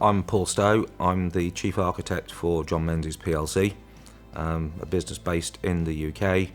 I'm Paul Stowe. I'm the Chief Architect for John Menzies plc, a business based in the UK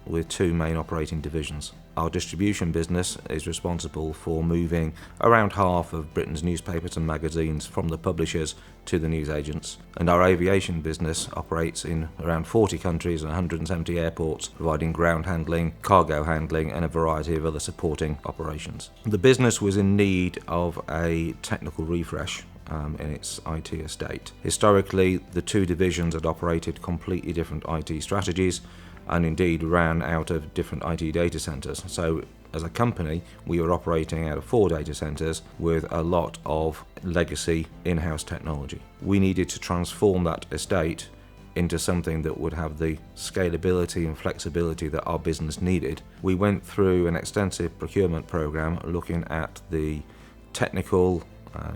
with two main operating divisions. Our distribution business is responsible for moving around half of Britain's newspapers and magazines from the publishers to the newsagents. And our aviation business operates in around 40 countries and 170 airports, providing ground handling, cargo handling and a variety of other supporting operations. The business was in need of a technical refresh in its IT estate. Historically, the two divisions had operated completely different IT strategies and indeed ran out of different IT data centres. So as a company, we were operating out of 4 data centres with a lot of legacy in-house technology. We needed to transform that estate into something that would have the scalability and flexibility that our business needed. We went through an extensive procurement programme looking at the technical,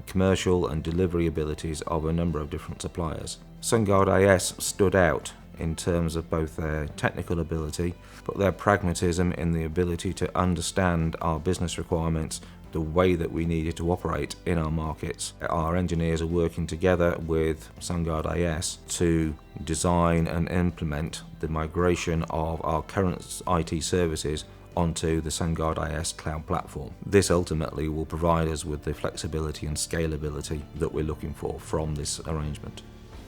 commercial and delivery abilities of a number of different suppliers. Sungard AS stood out in terms of both their technical ability, but their pragmatism in the ability to understand our business requirements, the way that we needed to operate in our markets. Our engineers are working together with Sungard AS to design and implement the migration of our current IT services onto the Sungard AS cloud platform. This ultimately will provide us with the flexibility and scalability that we're looking for from this arrangement.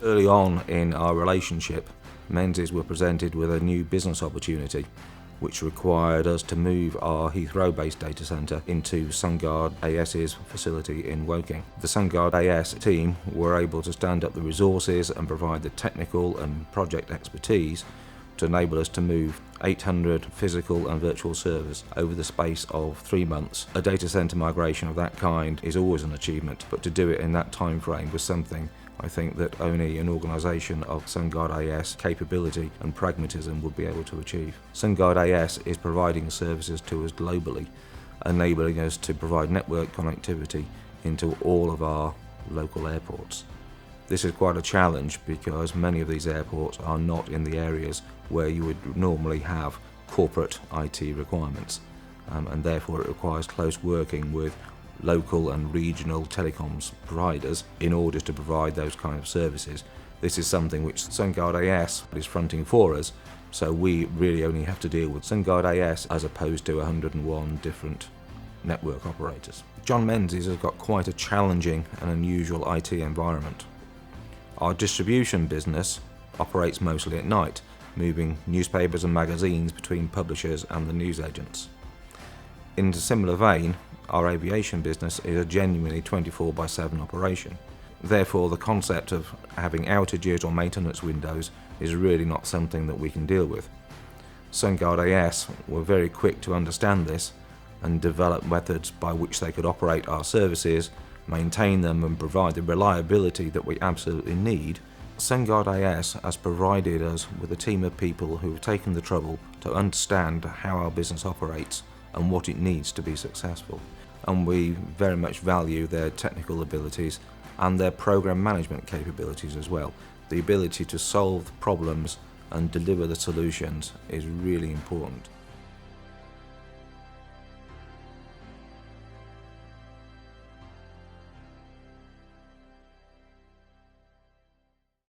Early on in our relationship, Menzies were presented with a new business opportunity which required us to move our Heathrow-based data centre into Sungard AS's facility in Woking. The Sungard AS team were able to stand up the resources and provide the technical and project expertise to enable us to move 800 physical and virtual servers over the space of 3 months. A data centre migration of that kind is always an achievement, but to do it in that time frame was something I think that only an organisation of Sungard AS capability and pragmatism would be able to achieve. Sungard AS is providing services to us globally, enabling us to provide network connectivity into all of our local airports. This is quite a challenge because many of these airports are not in the areas where you would normally have corporate IT requirements, and therefore it requires close working with local and regional telecoms providers in order to provide those kind of services. This is something which Sungard AS is fronting for us, so we really only have to deal with Sungard AS as opposed to 101 different network operators. John Menzies has got quite a challenging and unusual IT environment. Our distribution business operates mostly at night, moving newspapers and magazines between publishers and the newsagents. In a similar vein, our aviation business is a genuinely 24/7 operation. Therefore, the concept of having outages or maintenance windows is really not something that we can deal with. Sungard AS were very quick to understand this and develop methods by which they could operate our services, maintain them and provide the reliability that we absolutely need. Sungard AS has provided us with a team of people who have taken the trouble to understand how our business operates and what it needs to be successful. And we very much value their technical abilities and their program management capabilities as well. The ability to solve problems and deliver the solutions is really important.